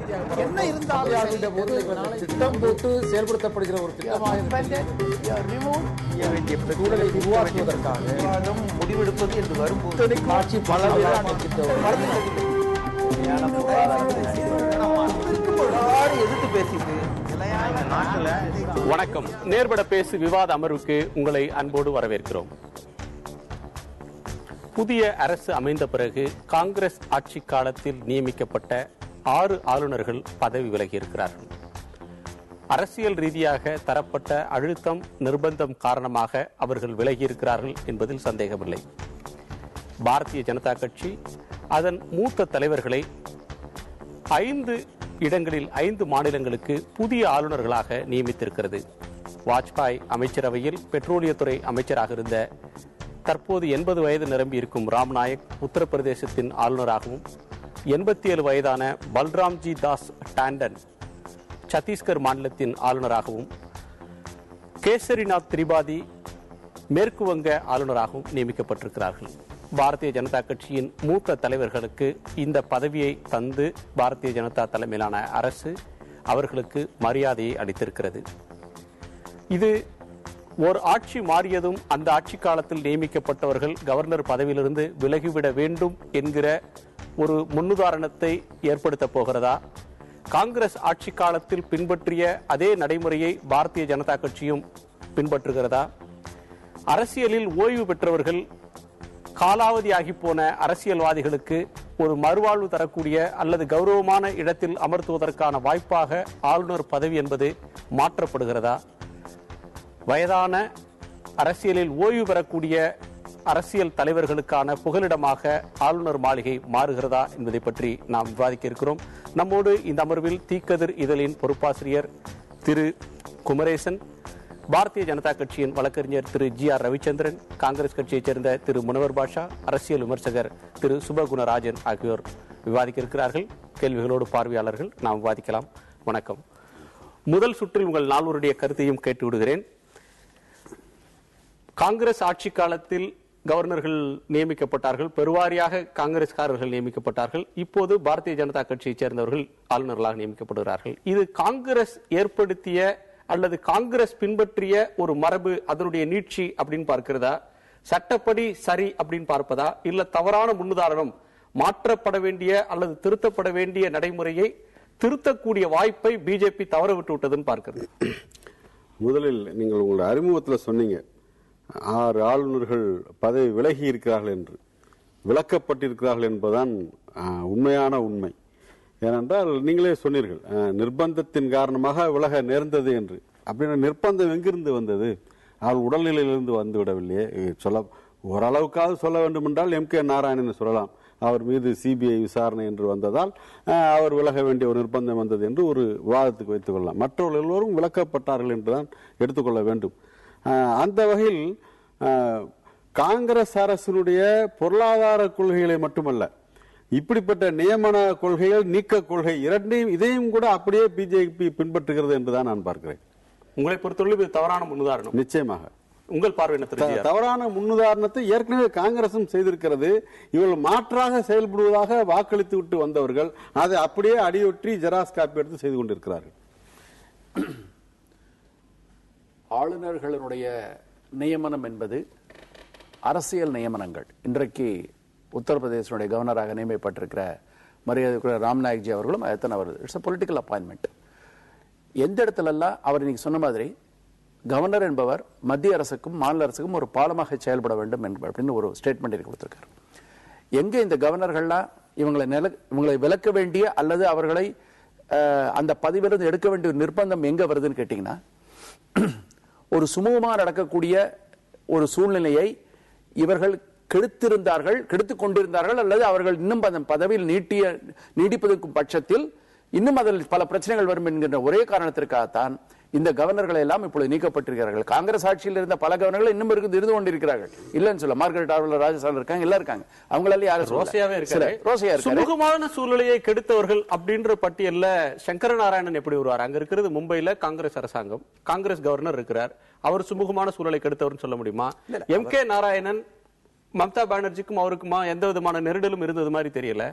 என்ன இருந்தாலும் திட்டம் போட்டு செயல்படுத்தப்படுகிற ஒரு சூழலை உருவாக்குவதற்காக முடிவெடுப்பது என்று வரும்போது ஆட்சி பல எதிர்த்து பேசிட்டு. வணக்கம். நேர்பட பேசு விவாத அமர்வுக்கு உங்களை அன்போடு வரவேற்கிறோம். புதிய அரசு அமைந்த பிறகு காங்கிரஸ் ஆட்சி காலத்தில் நியமிக்கப்பட்ட 6 ஆளுநர்கள் பதவி விலகியிருக்கிறார்கள். அரசியல் ரீதியாக தரப்பட்ட அழுத்தம் நிர்பந்தம் காரணமாக அவர்கள் விலகியிருக்கிறார்கள் என்பதில் சந்தேகமில்லை. பாரதிய ஜனதா கட்சி அதன் மூத்த தலைவர்களை 5 இடங்களில் 5 மாநிலங்களுக்கு புதிய ஆளுநர்களாக நியமித்திருக்கிறது. வாஜ்பாய் அமைச்சரவையில் பெட்ரோலியத்துறை அமைச்சராக இருந்த தற்போது 80 வயது நிரம்பி இருக்கும் ராம்நாயக் உத்தரப்பிரதேசத்தின் ஆளுநராகவும், 87 வயதான பல்ராம்ஜி தாஸ் டாண்டன் சத்தீஸ்கர் மாநிலத்தின் ஆளுநராகவும், கேசரிநாத் திரிபாதி மேற்கு வங்க ஆளுநராகவும் நியமிக்கப்பட்டிருக்கிறார்கள். பாரதிய ஜனதா கட்சியின் மூத்த தலைவர்களுக்கு இந்த பதவியை தந்து பாரதிய ஜனதா தலைமையிலான அரசு அவர்களுக்கு மரியாதையை அளித்திருக்கிறது. இது ஒரு ஆட்சி மாறியதும் அந்த ஆட்சி காலத்தில் நியமிக்கப்பட்டவர்கள் கவர்னர் பதவியிலிருந்து விலகிவிட வேண்டும் என்கிற ஒரு முன்னுதாரணத்தை ஏற்படுத்தப் போகிறதா? காங்கிரஸ் ஆட்சி காலத்தில் பின்பற்றிய அதே நடைமுறையை பாரதிய ஜனதா கட்சியும் பின்பற்றுகிறதா? அரசியலில் ஓய்வு பெற்றவர்கள் காலாவதியாகி போன அரசியல்வாதிகளுக்கு ஒரு மறுவாழ்வு தரக்கூடிய அல்லது கௌரவமான இடத்தில் அமர்த்துவதற்கான வாய்ப்பாக ஆளுநர் பதவி என்பது மாற்றப்படுகிறதா? வயதான அரசியலில் ஓய்வு பெறக்கூடிய அரசியல் தலைவர்களுக்கான புகலிடமாக ஆளுநர் மாளிகை மாறுகிறதா என்பதை பற்றி நாம் விவாதிக்க இருக்கிறோம். நம்மோடு இந்த அமர்வில் தீக்கதிர் இதழின் பொறுப்பாசிரியர் திரு குமரேசன், பாரதிய ஜனதா கட்சியின் வழக்கறிஞர் திரு GR ரவிச்சந்திரன், காங்கிரஸ் கட்சியைச் சேர்ந்த திரு முனவர் பாஷா, அரசியல் விமர்சகர் திரு சுபகுணராஜன் ஆகியோர் விவாதிக்க இருக்கிறார்கள். கேள்விகளோடு பார்வையாளர்கள் நாம் விவாதிக்கலாம். வணக்கம். முதல் சுற்றில் உங்கள் நால்வருடைய கருத்தையும் கேட்டு விடுகிறேன். காங்கிரஸ் ஆட்சி காலத்தில் கவர்னர்கள் நியமிக்கப்பட்டார்கள், பெருவாரியாக காங்கிரஸ்காரர்கள் நியமிக்கப்பட்டார்கள். இப்போது பாரதிய ஜனதா கட்சியைச் சேர்ந்தவர்கள் ஆளுநர்களாக நியமிக்கப்படுகிறார்கள். இது காங்கிரஸ் ஏற்படுத்திய அல்லது காங்கிரஸ் பின்பற்றிய ஒரு மரபு, அதனுடைய நீட்சி அப்படின்னு பார்க்கிறதா? சட்டப்படி சரி அப்படின்னு பார்ப்பதா? இல்ல தவறான முன்னுதாரணம், மாற்றப்பட வேண்டிய அல்லது திருத்தப்பட வேண்டிய நடைமுறையை திருத்தக்கூடிய வாய்ப்பை பிஜேபி தவற விட்டு விட்டதுன்னு பார்க்கிறது. முதலில் நீங்கள் உங்களுடைய அறிமுகத்தில் சொன்னீங்க 6 ஆளுநர்கள் பதவி விலகி இருக்கிறார்கள் என்று. விலக்கப்பட்டிருக்கிறார்கள் என்பதுதான் உண்மையான உண்மை. ஏனென்றால் நீங்களே சொன்னீர்கள் நிர்பந்தத்தின் காரணமாக விலக நேர்ந்தது என்று. அப்படின்னா நிர்பந்தம் எங்கிருந்து வந்தது? அவள் உடல்நிலையிலிருந்து வந்து விடவில்லையே. சொல்ல ஓரளவுக்காவது சொல்ல வேண்டும் என்றால் MK நாராயணன் சொல்லலாம். அவர் மீது CBI விசாரணை என்று வந்ததால் அவர் விலக வேண்டிய ஒரு நிர்பந்தம் வந்தது என்று ஒரு விவாதத்துக்கு வைத்துக் கொள்ளலாம். மற்றவர்கள் எல்லோரும் விலக்கப்பட்டார்கள் என்றுதான் எடுத்துக்கொள்ள வேண்டும். அந்த வகையில் காங்கிரஸ் அரசினுடைய பொருளாதார கொள்கைகளை மட்டுமல்ல, இப்படிப்பட்ட நியமன கொள்கைகள், நீக்க கொள்கை இரண்டையும் இதையும் கூட அப்படியே பிஜேபி பின்பற்றுகிறது என்றுதான் நான் பார்க்கிறேன். உங்களை பொறுத்தவரை தவறான முன்னுதாரணம். நிச்சயமாக. உங்கள் பார்வை? தவறான முன்னுதாரணத்தை ஏற்கனவே காங்கிரசும் செய்திருக்கிறது. இவர்கள் மாற்றாக செயல்படுவதாக வாக்களித்து விட்டு வந்தவர்கள் அதை அப்படியே அடியொற்றி ஜெராக்ஸ் காப்பி எடுத்து செய்து கொண்டிருக்கிறார்கள். ஆளுநர்களுடைய நியமனம் என்பது அரசியல் நியமனங்கள். இன்றைக்கு உத்தரப்பிரதேசனுடைய கவர்னராக நியமிக்கப்பட்டிருக்கிற மரியாதைக்குரிய ராம்நாயக்ஜி அவர்களும் அதைத்தான் அவர் இட்ஸ் பொலிட்டிக்கல் அப்பாயின்மெண்ட். எந்த இடத்துலலாம் அவர் இன்னைக்கு சொன்ன மாதிரி கவர்னர் என்பவர் மத்திய அரசுக்கும் மாநில அரசுக்கும் ஒரு பாலமாக செயல்பட வேண்டும் அப்படின்னு ஒரு ஸ்டேட்மெண்ட் கொடுத்திருக்காரு. எங்க இந்த கவர்னர்கள்லாம் இவங்களை விலக்க வேண்டிய அல்லது அவர்களை அந்த பதவியிலிருந்து எடுக்க வேண்டிய ஒரு நிர்பந்தம் எங்க வருதுன்னு கேட்டீங்கன்னா, ஒரு சுமூகமாக நடக்கக்கூடிய ஒரு சூழ்நிலையை இவர்கள் கெடுத்துக் கொண்டிருந்தார்கள் அல்லது அவர்கள் இன்னும் பதவியில் நீடிப்பதற்கும் பட்சத்தில் இன்னும் அதில் பல பிரச்சனைகள் வரும் என்கின்ற ஒரே காரணத்திற்காகத்தான் இந்த கவர்னர்கள் எல்லாம் இப்பொழுது நீக்கப்பட்டிருக்கிறார்கள். காங்கிரஸ் ஆட்சியில் இருந்த பல கவர்னர்கள் இன்னும் இருந்து கொண்டிருக்கிறார்கள். இல்லன்னு சொல்ல மார்கரெட் ஆர்வலர் ராஜஸ்தான் இருக்காங்க, எல்லாம் இருக்காங்க. அவங்களால யாரும் ரோசையாவே இருக்காரு. சுமூகமான சூழ்நிலையை கெடுத்தவர்கள் அப்படின்ற பட்டியல்ல சங்கர நாராயணன் எப்படி வருவார்? அங்க இருக்கிறது மும்பைல காங்கிரஸ் அரசாங்கம், காங்கிரஸ் கவர்னர் இருக்கிறார். அவர் சுமூகமான சூழலை கெடுத்தவர் சொல்ல முடியுமா? MK நாராயணன் மம்தா பானர்ஜிக்கும் அவருக்குமா எந்த விதமான நெருடலும் இருந்தது மாதிரி தெரியல.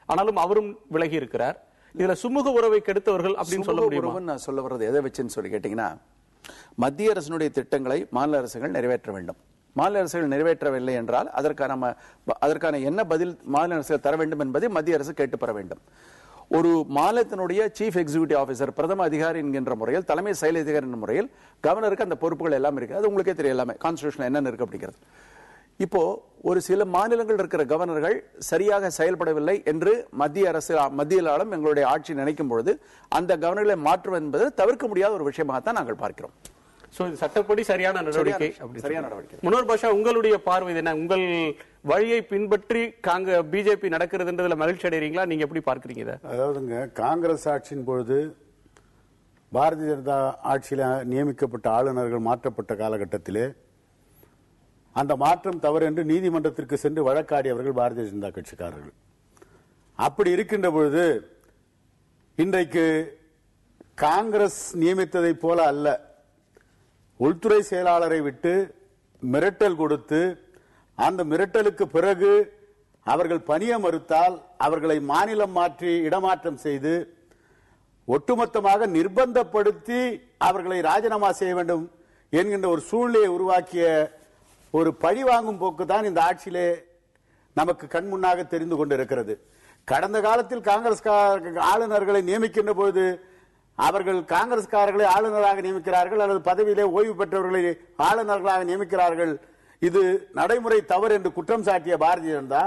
ஆனாலும் அவரும் விலகி இருக்கிறார். இதுல சுமூக உறவை கெடுத்தவர்கள் அப்படின்னு சொல்ல முடியுமா? நான் சொல்ல வர்றது எதை வச்சுன்னு சொல்லி கேட்டீங்கன்னா, மத்திய அரசினுடைய திட்டங்களை மாநில அரசுகள் நிறைவேற்ற வேண்டும். மாநில அரசுகள் நிறைவேற்றவில்லை என்றால் அதற்கான என்ன பதில் மாநில அரசுகள் தர வேண்டும் என்பதை மத்திய அரசு கேட்டு பெற வேண்டும். ஒரு மாநிலத்தினுடைய சீஃப் எக்ஸிகியூட்டிவ் ஆபீசர், பிரதம அதிகாரி என்கின்ற முறையில், தலைமை செயல் அதிகாரி என்ற முறையில் கவர்னருக்கு அந்த பொறுப்புகள் எல்லாம் இருக்கு. அது உங்களுக்கே தெரியும், எல்லாமே கான்ஸ்டிடியூஷன் என்னன்னு இருக்கு அப்படிங்கிறது. இப்போ ஒரு சில மாநிலங்கள் இருக்கிற கவர்னர்கள் சரியாக செயல்படவில்லை என்று மத்தியிலும் எங்களுடைய ஆட்சி நினைக்கும் பொழுது அந்த கவர்னர்களை மாற்றுவது என்பது தவிர்க்க முடியாத ஒரு விஷயமாகத்தான் நாங்கள் பார்க்கிறோம். சட்டப்படி சரியான நடவடிக்கை. மனோர் பாஷா, உங்களுடைய பார்வை என்ன? உங்கள் வழியை பின்பற்றி பிஜேபி நடக்கிறதுன்றதுல மகிழ்ச்சி அடைறீங்களா? நீங்க எப்படி பார்க்கிறீங்க? அதாவதுங்க, காங்கிரஸ் ஆட்சியின் பொழுது பாரதிய ஜனதா ஆட்சியில் நியமிக்கப்பட்ட ஆளுநர்கள் மாற்றப்பட்ட காலகட்டத்திலே அந்த மாற்றம் தவறு என்று நீதிமன்றத்திற்கு சென்று வழக்காடியவர்கள் பாரதிய ஜனதா கட்சிக்காரர்கள். அப்படி இருக்கின்ற பொழுது இன்றைக்கு காங்கிரஸ் நியமித்ததை போல அல்ல, உள்துறை செயலாளரை விட்டு மிரட்டல் கொடுத்து அந்த மிரட்டலுக்கு பிறகு அவர்கள் பணிய மறுத்தால் அவர்களை மாநிலம் மாற்றி இடமாற்றம் செய்து ஒட்டுமொத்தமாக நிர்பந்தப்படுத்தி அவர்களை ராஜினாமா செய்ய வேண்டும் என்கின்ற ஒரு சூழ்நிலையை உருவாக்கிய ஒரு பழி வாங்கும் போக்கு தான் இந்த ஆட்சியிலே நமக்கு கண் முன்னாக தெரிந்து கொண்டிருக்கிறது. கடந்த காலத்தில் காங்கிரஸ் ஆளுநர்களை நியமிக்கின்ற பொழுது அவர்கள் காங்கிரஸ்காரர்களை ஆளுநராக நியமிக்கிறார்கள் அல்லது பதவியிலே ஓய்வு பெற்றவர்களை ஆளுநர்களாக நியமிக்கிறார்கள். இது நடைமுறை தவறு என்று குற்றம் சாட்டிய பாரதிய ஜனதா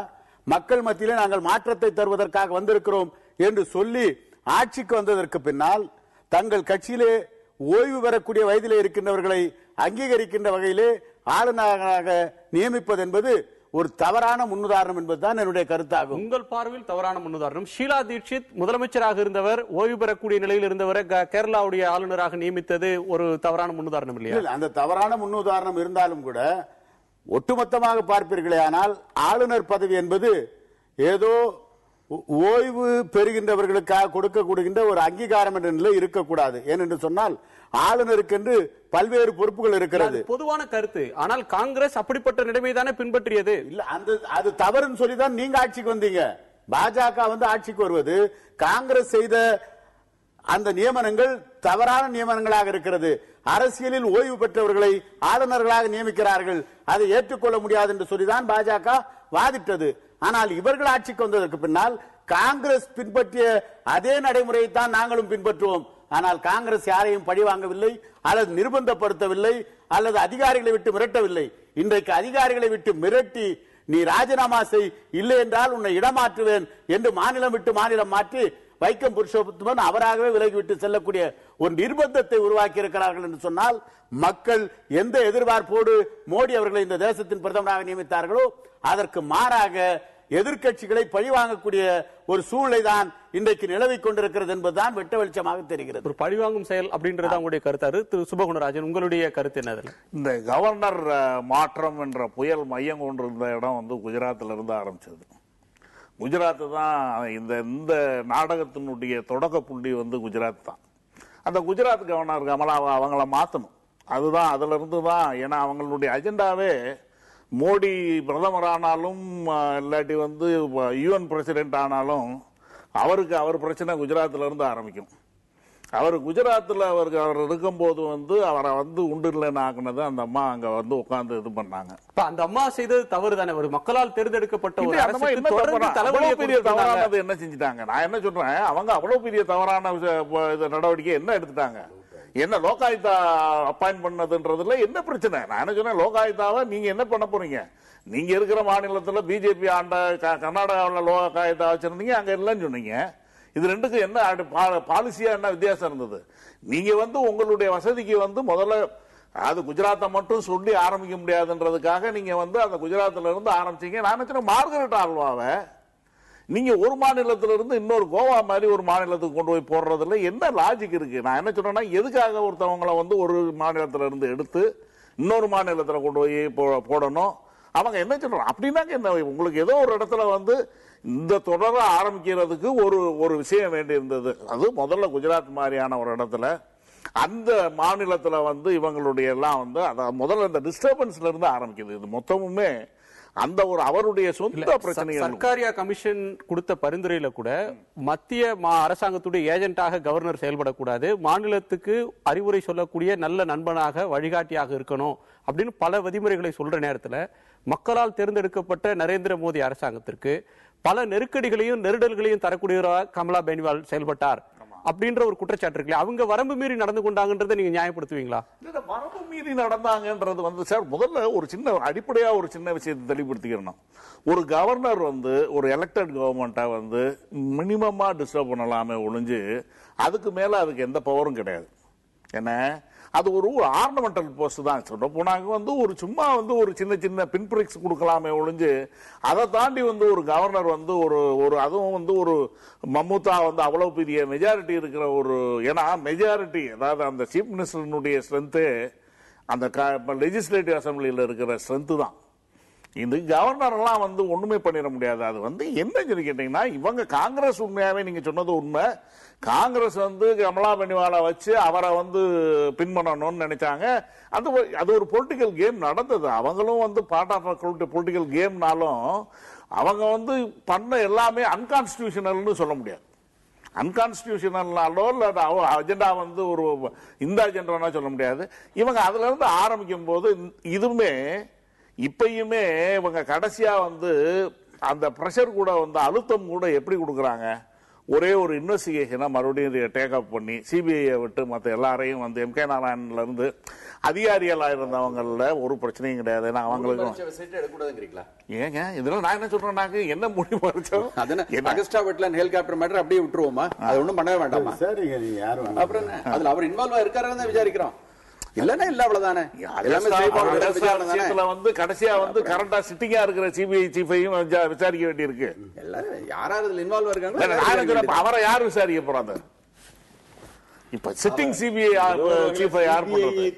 மக்கள் மத்தியிலே நாங்கள் மாற்றத்தை தருவதற்காக வந்திருக்கிறோம் என்று சொல்லி ஆட்சிக்கு வந்ததற்கு பின்னால் தங்கள் கட்சியிலே ஓய்வு பெறக்கூடிய வயதிலே இருக்கின்றவர்களை அங்கீகரிக்கின்ற வகையிலே ஆளுநராக நியமிப்பது என்பது ஒரு தவறான முன்னுதாரணம் என்பதுதான் என்னுடைய கருத்தாகும். உங்கள் பார்வையில் தவறான முன்னுதாரணம்? ஷீலா தீட்சித் முதலமைச்சராக இருந்தவர், ஓய்வு பெறக்கூடிய நிலையில் இருந்தவரை கேரளாவுடைய ஆளுநராக நியமித்தது ஒரு தவறான முன்னுதாரணம் இல்லையா? அந்த தவறான முன்னுதாரணம் இருந்தாலும் கூட ஒட்டுமொத்தமாக பார்ப்பீர்களே ஆனால் ஆளுநர் பதவி என்பது ஏதோ ஓய்வு பெறுகின்றவர்களுக்காக கொடுக்கக்கூடிய ஒரு அங்கீகாரம் என்ற நிலை இருக்கக்கூடாது. ஏனென்று சொன்னால் ஆளுநருக்கு பல்வேறு பொறுப்புகள் இருக்கிறது. பொதுவான கருத்து. ஆனால் காங்கிரஸ் அப்படிப்பட்ட நிலைமைதானே பின்பற்றியது. இல்ல, அது தவறுன்னு சொல்லிதான் நீங்க ஆட்சிக்கு வந்தீங்க. பாஜக ஆட்சிக்கு வருவது காங்கிரஸ் செய்த அந்த நியமனங்கள் தவறான நியமனங்களாக இருக்கிறது. அரசியலில் ஓய்வு பெற்றவர்களை ஆளுநர்களாக நியமிக்கிறார்கள், அதை ஏற்றுக்கொள்ள முடியாது என்று சொல்லிதான் பாஜக வாதிட்டது. ஆனால் இவர்கள் ஆட்சிக்கு வந்ததற்கு பின்னால் காங்கிரஸ் பின்பற்றிய அதே நடைமுறையை தான் நாங்களும் பின்பற்றுவோம். ஆனால் காங்கிரஸ் யாரையும் பழி வாங்கவில்லை அல்லது நிர்பந்தப்படுத்தவில்லை அல்லது அதிகாரிகளை விட்டு மிரட்டவில்லை. இன்றைக்கு அதிகாரிகளை விட்டு மிரட்டி நீ ராஜினாமா செய், இல்லை என்றால் உன்னை இடமாற்றுவேன் என்று மாநிலம் விட்டு மாநிலம் மாற்றி வைக்கம் புருஷோத்தமன் அவராகவே விலகிவிட்டு செல்லக்கூடிய ஒரு நிர்பந்தத்தை உருவாக்கி இருக்கிறார்கள் என்று சொன்னால் மக்கள் எந்த எதிர்பார்ப்போடு மோடி அவர்களை இந்த தேசத்தின் பிரதமராக நியமித்தார்களோ அதற்கு மாறாக எதிர்க்கட்சிகளை பழிவாங்கக்கூடிய ஒரு சூழ்நிலை தான் இன்றைக்கு நிலவிக் கொண்டிருக்கிறது என்பதுதான் வெட்ட வெளிச்சமாக தெரிகிறது. ஒரு பழிவாங்கும் செயல் அப்படின்றது உங்களுடைய கருத்தாரு. திரு சுபகுணராஜன், உங்களுடைய கருத்து என்ன? இந்த கவர்னர் மாற்றம் என்ற புயல் மையம் கொண்டிருந்த இடம் குஜராத்தில் இருந்து ஆரம்பிச்சது. குஜராத் தான் இந்த நாடகத்தினுடைய தொடக்க புள்ளி குஜராத் தான். அந்த குஜராத் கவர்னர் கமலாவை அவங்கள மாற்றணும். அதுதான் அதுல இருந்து தான். ஏன்னா அவங்களுடைய அஜெண்டாவே மோடி பிரதமர் ஆனாலும் இல்லாட்டி யூஎன் பிரசிடென்ட் ஆனாலும் அவர் பிரச்சனை குஜராத்ல இருந்து ஆரம்பிக்கும். அவர் குஜராத்தில் அவர் இருக்கும்போது அவரை உண்டு இல்லைன்னு ஆக்குனது அந்த அம்மா அங்க உட்கார்ந்து இது பண்ணாங்க. அந்த அம்மா செய்தது தவறு தானே? ஒரு மக்களால் தேர்ந்தெடுக்கப்பட்ட பெரிய தவறானது என்ன செஞ்சுட்டாங்க? நான் என்ன சொல்றேன், அவங்க அவ்வளவு பெரிய தவறான நடவடிக்கை என்ன எடுத்துட்டாங்க? என்ன லோகாயுக்தா அப்பாயிண்ட் பண்ணதுன்றதுல என்ன பிரச்சனை? நான் என்ன சொன்னேன், லோகாயுக்தாவை நீங்க என்ன பண்ண போறீங்க? நீங்க இருக்கிற மாநிலத்தில் பிஜேபி ஆண்ட கர்நாடகாவில் லோகாயுக்தா வச்சிருந்தீங்க, அங்க இல்லைன்னு சொன்னீங்க. இது ரெண்டுக்கும் என்ன பாலிசியா என்ன வித்தியாசம் இருந்தது? நீங்க உங்களுடைய வசதிக்கு முதல்ல அது குஜராத்தை மட்டும் சொல்லி ஆரம்பிக்க முடியாதுன்றதுக்காக நீங்க அந்த குஜராத்ல இருந்து ஆரம்பிச்சீங்க. நான் நினைச்சேன் மார்கரெட் ஆல்வாவை நீங்க ஒரு மாநிலத்தில இருந்து இன்னொரு கோவா மாதிரி ஒரு மாநிலத்துக்கு கொண்டு போய் போடுறதுல என்ன லாஜிக் இருக்கு? நான் என்ன சொல்றேன்னா, எதுக்காக ஒருத்தவங்களை ஒரு மாநிலத்தில இருந்து எடுத்து இன்னொரு மாநிலத்தில் கொண்டு போய் போடணும்? அவங்க என்ன சொல்றாங்க அப்படின்னாக்க என்ன, உங்களுக்கு ஏதோ ஒரு இடத்துல இந்த தொடர ஆரம்பிக்கிறதுக்கு ஒரு விஷயம் வேண்டி இருந்தது. அது முதல்ல குஜராத் மாதிரியான ஒரு இடத்துல அந்த மாநிலத்தில் இவங்களுடைய எல்லாம் முதல்ல இந்த டிஸ்டர்பன்ஸ்ல இருந்து ஆரம்பிக்குது. இது மொத்தமுமே அந்த ஒரு அவருடைய சொந்த பிரச்சனைகள். சர்க்காரியா கமிஷன் கொடுத்த பரிந்துரையில கூட மத்திய அரசாங்கத்துடைய ஏஜென்டாக கவர்னர் செயல்படக்கூடாது, மாநிலத்துக்கு அறிவுரை சொல்லக்கூடிய நல்ல நண்பனாக வழிகாட்டியாக இருக்கணும் அப்படின்னு பல விதிமுறைகளை சொல்ற நேரத்துல மக்களால் தேர்ந்தெடுக்கப்பட்ட நரேந்திர மோடி அரசாங்கத்திற்கு பல நெருக்கடிகளையும் நெருடல்களையும் தரக்கூடியவராக கமலா பெனிவால் செயல்பட்டார் அப்படின்ற ஒரு குற்றச்சாட்டு இருக்கு. அவங்க வரம்பு மீறி நடந்து கொண்டாங்கன்றதை நீங்க நியாயப்படுத்துவீங்களா? வரம்பு மீறி நடந்தாங்கன்றது வந்து சார், முதல்ல ஒரு சின்ன அடிப்படையா ஒரு சின்ன விஷயத்தை தெளிவுபடுத்திக்கிறோம். ஒரு கவர்னர் வந்து ஒரு எலெக்டட் கவர்மெண்ட்டை வந்து மினிமமா டிஸ்டர்ப் பண்ணலாமே ஒழிஞ்சு அதுக்கு மேல அதுக்கு எந்த பவரும் கிடையாது. என்ன, அது ஒரு ஆர்னமெண்டல் போஸ்ட் தான். சொல்ல போனாங்க வந்து ஒரு சும்மா வந்து ஒரு சின்ன சின்ன பின்பிரிக்ஸ் கொடுக்கலாமே ஒழிஞ்சு அதை தாண்டி வந்து ஒரு கவர்னர் வந்து ஒரு அதுவும் வந்து ஒரு மம்முத்தா வந்து அவ்வளவு பெரிய மெஜாரிட்டி இருக்கிற ஒரு, ஏன்னா மெஜாரிட்டி அதாவது அந்த சீஃப் மினிஸ்டருடைய ஸ்ட்ரென்த்து அந்த லெஜிஸ்லேட்டிவ் அசம்பிளியில் இருக்கிற ஸ்ட்ரென்த்து தான். இந்த கவர்னர் எல்லாம் வந்து ஒண்ணுமே பண்ணிட முடியாது. அது வந்து என்ன சொல்லி கேட்டீங்கன்னா, இவங்க காங்கிரஸ் உண்மையாவே நீங்க சொன்னது உண்மை, காங்கிரஸ் வந்து கமலா பெனிவாலை வச்சு அவரை வந்து பின் பண்ணணும்னு நினைச்சாங்க. அது ஒரு பொலிட்டிக்கல் கேம் நடந்தது. அவங்களும் வந்து பார்ட் ஆஃப் பொலிட்டிக்கல் கேம்னாலும் அவங்க வந்து பண்ண எல்லாமே அன்கான்ஸ்டிடியூஷனல்னு சொல்ல முடியாது. அன்கான்ஸ்டிடியூஷனல்னாலோ இல்ல அஜெண்டா வந்து ஒரு இந்த அஜெண்டா சொல்ல முடியாது. இவங்க அதுல இருந்து ஆரம்பிக்கும் போது இதுவுமே இப்பயுமே இவங்க கடைசியா வந்து அந்த பிரஷர் கூட வந்து அழுத்தம் கூட எப்படி கொடுக்குறாங்க, ஒரே ஒரு இன்வெஸ்டிகேஷனை மறுபடியும் டேக் அப் பண்ணி சிபிஐ விட்டு மற்ற எல்லாரையும் வந்து எம் கே நாராயணன்ல இருந்து அதிகாரிகளா இருந்தவங்கள ஒரு பிரச்சனையும் கிடையாது. அவங்களுக்கு ஏங்க இதெல்லாம் நான் என்ன சொல்றேன், என்ன முடிவு வரைச்சோம் அகஸ்டா வெட்லாண்ட் ஹெலிகாப்டர் மேட்டர் அப்படியே விட்டுருவோமா? அது ஒண்ணும் பண்ணவே வேண்டாமா? சரிங்க, நீங்க யாரும் அப்புறம் அதுல அவர் இன்வால்வ் இருக்காருன்னு விசாரிக்கிறோம். இல்லன்னா இல்ல அவ்வளவுதானே. வந்து கடைசியா வந்து கரண்டா சிட்டிங்கா இருக்கிற சிபிஐ சீஃபையும் விசாரிக்க வேண்டியிருக்கு. எல்லாரும் யாராவது இன்வால்வ் இருக்காங்க, அவரை யார் விசாரிக்க போறாங்க? இப்ப சிட்டிங் சிபிஐ சீஃபை யார்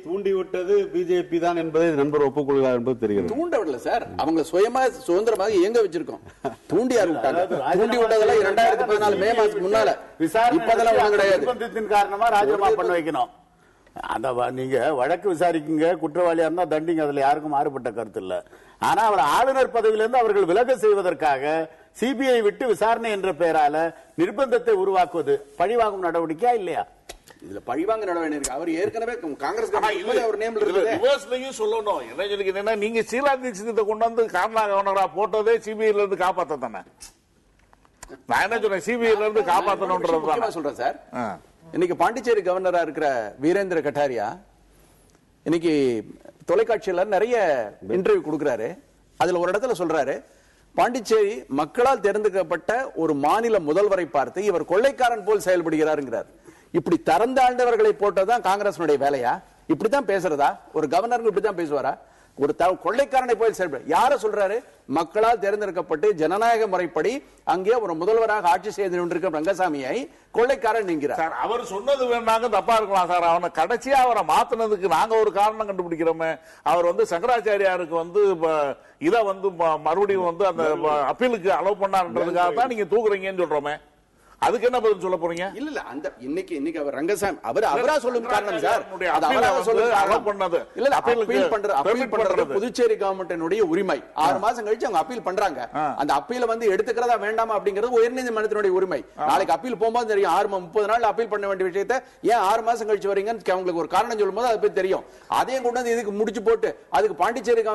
தூண்டி விட்டது பிஜேபி தான் என்பதை நண்பர் ஒப்புக்கொள்கிறார் என்பது தெரிகிறது. தூண்ட விடல சார், அவங்க சுயமா சுதந்திரமாக இயங்க வச்சிருக்கோம். தூண்டி யாரு விட்டாங்க? தூண்டி விட்டதெல்லாம் 2014 மே மாசத்துக்கு முன்னால. இப்பதெல்லாம் கிடையாது. காரணமா ராஜினாமா பண்ண வைக்கணும். அந்த நீங்க வழக்கு விசாரிக்குங்க, குற்றவாளியா இருந்தா தண்டிங்க, அதுல யாருக்கும் மாறுபட்ட கருத்து இல்ல. ஆனா அவர் ஆளுநர் பதவியிலிருந்து அவர்கள் விலக செய்வதற்காக சிபிஐ விட்டு விசாரணை என்ற பெயரால நிர்பந்தத்தை உருவாக்குவது பழிவாங்கும் நடவடிக்கையா இல்லையா? இதுல பழிவாங்க நடவடிக்கை அவர் ஏற்கனவே காங்கிரஸ் அவர் நேம்ல இருக்கு சொல்லணும். என்ன சொல்லிக்கிறீங்கன்னா, நீங்க ஷீலா தீட்சித்தை கொண்டு வந்து காரணா கவர்னரா போட்டதே சிபிஐல இருந்து காப்பாத்த தானே. நான் என்ன சொல்றேன், சிபிஐல இருந்து காப்பாத்தணும் சொல்றேன் சார். இன்னைக்கு பாண்டிச்சேரி கவர்னரா இருக்கிற வீரேந்திர கட்டாரியா இன்னைக்கு தொலைக்காட்சியில நிறைய இன்டர்வியூ கொடுக்கிறாரு. அதுல ஒரு இடத்துல சொல்றாரு, பாண்டிச்சேரி மக்களால் தேர்ந்தெடுக்கப்பட்ட ஒரு மாநில முதல்வரை பார்த்து இவர் கொள்ளைக்காரன் போல் செயல்படுகிறார். இப்படி தரந்தாண்டவர்களை போட்டதான் காங்கிரஸ் வேலையா? இப்படித்தான் பேசுறதா? ஒரு கவர்னர் இப்படித்தான் பேசுவாரா? ஒரு கொள்ளைக்காரனை போய் செயல்பட யார சொல்றாரு? மக்களால் தேர்ந்தெடுக்கப்பட்டு ஜனநாயக முறைப்படி அங்கே ஒரு முதல்வராக ஆட்சி செய்து கொண்டிருக்கும் ரங்கசாமியை கொள்ளைக்காரன் என்கிறார். அவர் சொன்னது வேண்டாங்க, தப்பா இருக்கலாம் சார். அவனை கடைசியா அவரை மாத்தினதுக்கு நாங்க ஒரு காரணம் கண்டுபிடிக்கிறோமே. அவர் வந்து சங்கராச்சாரியாருக்கு வந்து இதை வந்து மறுபடியும் வந்து அந்த அப்பீலுக்கு அலோவ் பண்ணாருன்றதுக்காக தான் நீங்க தூக்குறீங்கன்னு சொல்றோமே. அதுக்கு என்ன பதில் சொல்ல போறீங்க? இல்ல இல்ல, அந்த இன்னைக்கு அவர் ரங்கசாமி அவரா சொல்லும் காரணம் சார். அப்பீல் பண்றது புதுச்சேரி கவர்மெண்டினுடைய உரிமை. 6 மாசம் கழிச்சு அவங்க அப்பீல் பண்றாங்க. அந்த அப்பீல வந்து எடுத்துக்கிறதா வேண்டாமா அப்படிங்கிறது உயர்நீதிமன்றத்தினுடைய உரிமை. நாளைக்கு அப்பீல் போகும்போது தெரியும். 30 நாள் அப்பீல் பண்ண வேண்டிய விஷயத்தை ஏன் 6 மாசம் கழிச்சு வரீங்கன்னு அவங்களுக்கு ஒரு காரணம் சொல்லும் போது அது போய் தெரியும். அதையும் கொண்டு வந்து இதுக்கு முடிச்சு போட்டு அதுக்கு பாண்டிச்சேரி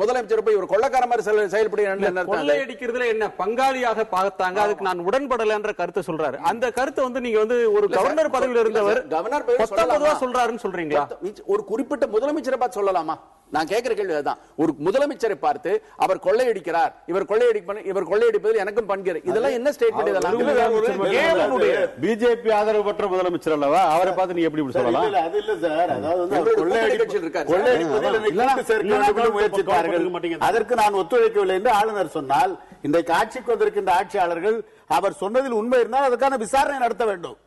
முதலமைச்சர் போய் ஒரு கொள்ளைக்கார மாதிரி செயல்படுகிறார். கொள்ளையடிக்கிறதுல என்ன பங்காளியாக பார்த்தாங்க, அதுக்கு நான் உடன்படல என்ற கருத்து சொல்றாரு. அந்த கருத்தை வந்து நீங்க வந்து ஒரு கவர்னர் பதவியில் இருந்தவர் கவர்னர் சொல்றாருன்னு சொல்றீங்களா? ஒரு குறிப்பிட்ட முதலமைச்சரை பார்த்து சொல்லலாமா? நான் கேட்கிற கேள்வி அதுதான். ஒரு முதலமைச்சரை பார்த்து அவர் கொள்ளையடிக்கிறார், இவர் கொள்ளையடிப்பதில் எனக்கும் பங்கு, இதெல்லாம் என்ன ஸ்டேட்மெண்ட்? இதெல்லாம் பிஜேபி ஆதரவு பெற்ற முதலமைச்சர் அல்லவா? அவரை பார்த்து நீ எப்படி சொல்லலாம்? அது இல்ல சார். அதாவது முயற்சித்தார்கள், அதற்கு நான் ஒத்துழைக்கவில்லை என்று ஆளுநர் சொன்னால், இன்றைக்கு ஆட்சிக்கு வந்திருக்கின்ற ஆட்சியாளர்கள் அவர் சொன்னதில் உண்மை இருந்தால் அதுக்கான விசாரணை நடத்த வேண்டும்.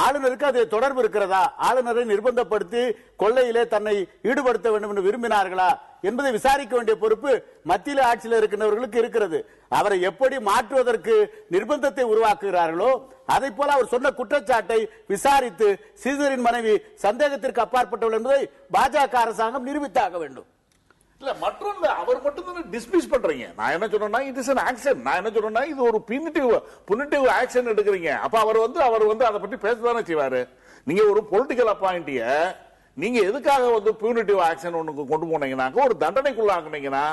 ஆளுநருக்கு அது தொடர்பு இருக்கிறதா? ஆளுநரை நிர்பந்தப்படுத்தி கொள்ளையிலே தன்னை ஈடுபடுத்த வேண்டும் என்று விரும்பினார்களா என்பதை விசாரிக்க வேண்டிய பொறுப்பு மத்தியில் ஆட்சியில் இருக்கின்றவர்களுக்கு இருக்கிறது. அவரை எப்படி மாற்றுவதற்கு நிர்பந்தத்தை உருவாக்குகிறார்களோ அதை போல அவர் சொன்ன குற்றச்சாட்டை விசாரித்து சீசரின் மனைவி சந்தேகத்திற்கு அப்பாற்பட்டவள் என்பதை பாஜக அரசாங்கம் நிரூபித்தாக வேண்டும். இல்ல மற்றொன்று அவர் மட்டும் தான் டிஸ்மிஸ் பண்றீங்க. நான் என்ன சொல்றேன்னா இட் இஸ் an action. நான் என்ன சொல்றேன்னா இது ஒரு punitive ஆக்ஷன் எடுக்கிறீங்க. அப்ப அவர் வந்து அதை பத்தி பேசதானே செய்வாரு. நீங்க ஒரு பொலிட்டிக்கல் அப்பாயிண்டிய நீங்க எதுக்காக பியூனிட்டிவ் ஆக்ஷன் ஒண்ணு கொண்டு போனீங்கன்னாக்க ஒரு தண்டனைக்குள்ளாக்குனீங்கன்னா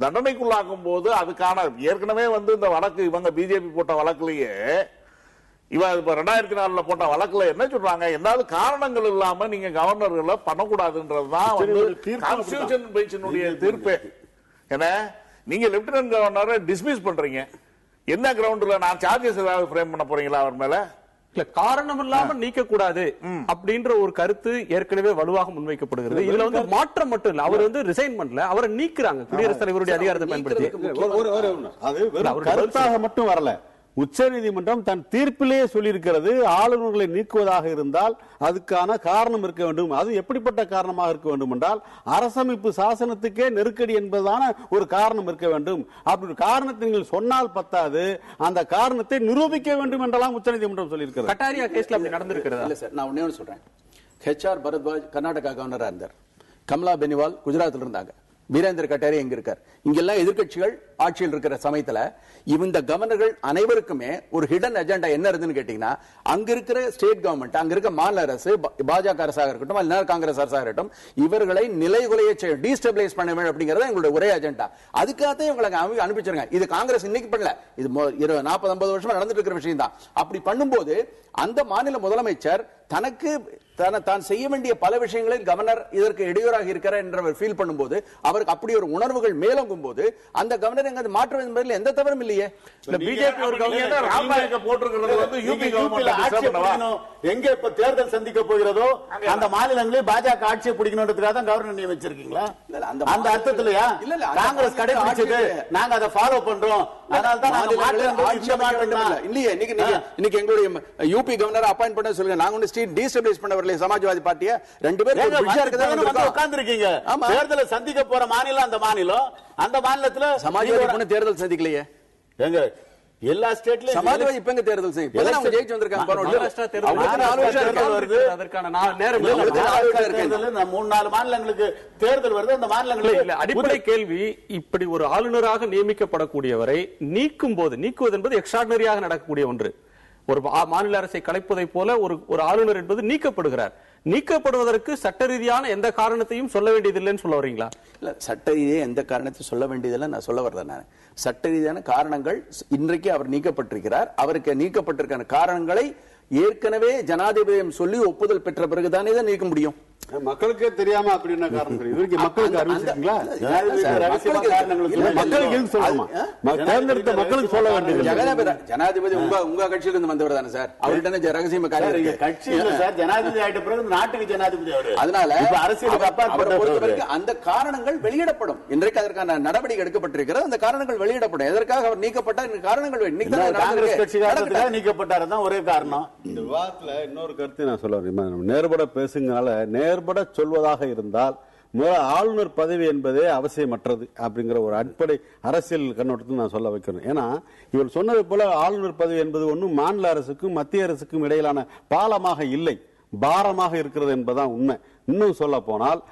தண்டனைக்குள்ளாக்கும் போது அதுக்கான ஏற்கனவே இந்த வழக்கு இவங்க பிஜேபி போட்ட வழக்குலயே இவ 2004 போட்ட வழக்குல என்ன சொல்றாங்க, எதாவது காரணங்கள் இல்லாம நீங்க கவர்னர்களை பண்ணக்கூடாதுன்றதுதான் கான்ஸ்டிடியூஷன் பெஞ்சினுடைய தீர்ப்பு. ஏன்னா நீங்க லெப்டினன்ட் கவர்னரை டிஸ்மிஸ் பண்றீங்க. என்ன கிரவுண்ட்ல நான் சார்ஜஸ் ஏதாவது ஃப்ரேம் பண்ண போறீங்களா அவர் மேல? இல்ல காரணம் இல்லாம நீக்க கூடாது அப்படின்ற ஒரு கருத்து ஏற்கனவே வலுவாக முன்வைக்கப்படுகிறது. இதுல மாற்றம் மட்டும் இல்ல, அவர் ரிசைன் பண்ணல, அவரை நீக்குறாங்க குடியரசுத் தலைவருடைய அதிகாரத்தை பயன்படுத்தி. அது கருத்தாக மட்டும் வரல, உச்ச நீதிமன்றம் தன் தீர்ப்பிலேயே சொல்லியிருக்கிறது ஆளுநர்களை நீக்குவதாக இருந்தால் அதுக்கான காரணம் இருக்க வேண்டும். அது எப்படிப்பட்ட காரணமாக இருக்க வேண்டும் என்றால் அரசமைப்பு சாசனத்துக்கே நெருக்கடி என்பதான ஒரு காரணம் இருக்க வேண்டும். அப்படி காரணத்தை நீங்கள் சொன்னால் பத்தாது, அந்த காரணத்தை நிரூபிக்க வேண்டும் என்றெல்லாம் உச்ச நீதிமன்றம் சொல்லியிருக்கிறது. கட்டாரியா கேஸ்ல அப்படி நடந்திருக்கிறதா? இல்ல சார், நான் ஒண்ணே ஒன்று சொல்றேன். ஹெச்ஆர் பரத்வாஜ் கர்நாடகா கவர்னரா இருந்தார், கமலா பெனிவால் குஜராத்தில் இருந்தாங்க, வீரேந்திர கட்டாரி எங்க இருக்கார். இங்கெல்லாம் எதிர்கட்சிகள் ஆட்சியில் இருக்கிற சமயத்துல இந்த கவர்னர்கள் அனைவருக்குமே ஒரு ஹிடன் அஜெண்டா என்ன இருந்துன்னு கேட்டீங்கன்னா, அங்க இருக்கிற ஸ்டேட் கவர்மெண்ட், அங்க இருக்க மாநில அரசு, பாஜக அரசாக இருக்கட்டும் அல்லது காங்கிரஸ் அரசாக இருக்கட்டும், இவர்களை நிலைகுலைய செய்யும், டீஸ்டபிளைஸ் பண்ண வேண்டும் அப்படிங்கறது எங்களுடைய ஒரே அஜெண்டா. அதுக்காக இவங்களை அனுப்பிச்சிருங்க. இது காங்கிரஸ் இன்னைக்கு பண்ணல, இது 40-50 வருஷமா நடந்துட்டு இருக்கிற விஷயம் தான். அப்படி பண்ணும்போது அந்த மாநில முதலமைச்சர் தனக்கு தான் செய்ய வேண்டிய பல விஷயங்களில் கவர்னர் இதற்கு இடையூறாக இருக்கிறார் என்று ஃபீல் பண்ணும்போது, அவருக்கு அப்படி ஒரு உணர்வுகள் மேலோங்கும் போது அந்த கவர்னர் எங்க மாற்றம் என்பதில் எந்த தவறும் இல்லையே. பிஜேபி ஒரு கவர்னர் ராமநாயக்க போட்டிருக்கிறது யூபி கவர்மெண்ட் எங்க இப்ப தேர்தல் சந்திக்க போகிறதோ அந்த மாநிலங்களில் பாஜக ஆட்சியை பிடிக்கணும்ன்றதுக்காக தான் கவர்னர் நியமிச்சிருக்கீங்களா? அந்த அர்த்தத்திலயா? காங்கிரஸ் கடைபிடிச்சது நாங்க அதை ஃபாலோ பண்றோம், அதனால தான் இல்லையே. இன்னைக்கு எங்களுடைய யூபி கவர்னர் அப்பாயிண்ட் பண்ண சொல்லுங்க, நாங்க ஒன்னு ஸ்டேட் டீஸ்டபிளைஸ் பண்ண வரல. சமாஜ்வாதி பார்ட்டியை 2 பேரும் உட்கார்ந்துருக்கீங்க. தேர்தலை சந்திக்க போற மாநிலம் அந்த மாநிலம், அந்த மாநிலத்துல சமாஜ்வாதி தேர்தல் சந்திக்கலையே. எங்க எல்லா ஸ்டேட்லயும் சமாஜ்வாதி இப்ப எங்க தேர்தல் செய்யும்? இப்பதான் அவங்க ஜெயிச்சு வந்திருக்காங்க. 3-4 மாநிலங்களுக்கு தேர்தல் வருது. அந்த மாநிலங்களுக்கு அடிப்படை கேள்வி, இப்படி ஒரு ஆளுநராக நியமிக்கப்படக்கூடியவரை நீக்குவது என்பது எக்ஸ்ட்ராடினரியாக நடக்கக்கூடிய ஒன்று. ஒரு மாநில அரசை கலைப்பதை போல ஒரு ஆளுநர் என்பது நீக்கப்படுகிறார். நீக்கப்படுவதற்கு சட்ட ரீதியான எந்த காரணத்தையும் சொல்ல வேண்டியதில்லைன்னு சொல்ல வரீங்களா? இல்ல, சட்ட ரீதியாக எந்த காரணத்தையும் சொல்ல வேண்டியதில்லை நான் சொல்ல வரல. நான் சட்ட ரீதியான காரணங்கள், இன்றைக்கு அவர் நீக்கப்பட்டிருக்கிறார், அவருக்கு நீக்கப்பட்டிருக்கிற காரணங்களை ஏற்கனவே ஜனாதிபதியம் சொல்லி ஒப்புதல் பெற்ற பிறகுதானே தான் நீக்க முடியும். மக்களுக்கே தெரியாம அப்படின்னா காரணம் தெரியும். மக்களுக்கு அறிவிச்சிருக்கீங்களா? மக்களுக்கு சொல்ல வேண்டியது. ஜனாதிபதி உங்க கட்சியில இருந்து வந்தவர் தானே சார், அவர்கிட்ட ரகசியமா கட்சி சார். ஜனாதிபதி ஆயிட்ட பிறகு நாட்டுக்கு ஜனாதிபதி அவர். அதனால அந்த காரணங்கள் வெளியிடப்படும். இன்றைக்கு அதற்கான நடவடிக்கை எடுக்கப்பட்டிருக்கிறது. அந்த காரணங்கள் வெளியிடப்படும். எதற்காக அவர் நீக்கப்பட்டார் காரணங்கள் காங்கிரஸ் கட்சிக்காரர்களுக்காக நீக்கப்பட்டார் தான் ஒரே காரணம். இந்த விவாதத்துல இன்னொரு கருத்து நான் சொல்ல நேர்பட பேசுங்கனால நேர்பட சொல்வதாக இருந்தால் ஆளுநர் பதவி என்பதே அவசியமற்றது அப்படிங்கிற ஒரு அடிப்படை அரசியல் கண்ணோட்டத்தில் நான் சொல்ல வைக்கிறேன். ஏன்னா இவர் சொன்னது போல ஆளுநர் பதவி என்பது ஒன்றும் மாநில அரசுக்கும் மத்திய அரசுக்கும் இடையிலான பாலமாக இல்லை, பாரமாக இருக்கிறது என்பதுதான் உண்மை. இன்னும் சொல்ல போனால்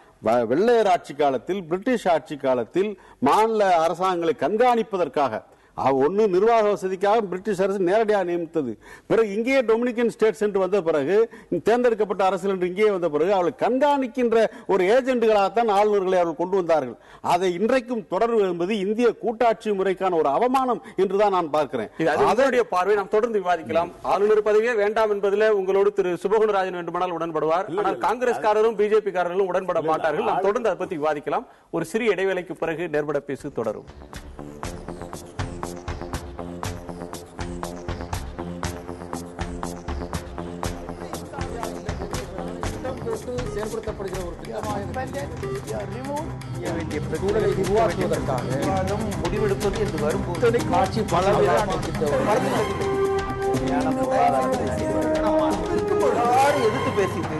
வெள்ளையர் ஆட்சி காலத்தில், பிரிட்டிஷ் ஆட்சி காலத்தில் மாநில அரசாங்கங்களை கண்காணிப்பதற்காக ஒன்னு நிர்வாக வசதிக்காக பிரிட்டிஷ் அரசு நேரடியாக நியமித்தது. பிறகு இங்கேயே டொமினிகன் ஸ்டேட்ஸ் என்று வந்த பிறகு, தேர்ந்தெடுக்கப்பட்ட அரசு என்று இங்கேயே வந்த பிறகு அவர்களை கண்காணிக்கின்ற ஒரு ஏஜென்ட்களாகத்தான் ஆளுநர்களை அவர்கள் கொண்டு வந்தார்கள். அதை இன்றைக்கும் தொடர்பு என்பது இந்திய கூட்டாட்சி முறைக்கான ஒரு அவமானம் என்றுதான் நான் பார்க்கிறேன். அதனுடைய பார்வை நாம் தொடர்ந்து விவாதிக்கலாம். ஆளுநர் பதவியே வேண்டாம் என்பதில் உங்களோடு திரு சுபகுணராஜன் வேண்டுமானால் உடன்படுவார். ஆனால் காங்கிரஸ்காரரும் பிஜேபி காரர்களும் உடன்பட மாட்டார்கள். நாம் தொடர்ந்து அதை பற்றி விவாதிக்கலாம். ஒரு சிறிய இடைவேளைக்கு பிறகு நேர்பட பேசு தொடரும். செயல்படுத்தப்படுகிற ஒரு சூழலை உருவாக்குவதற்காக முடிவெடுப்பது என்று வரும்போது காட்சி எதிர்த்து பேசிட்டு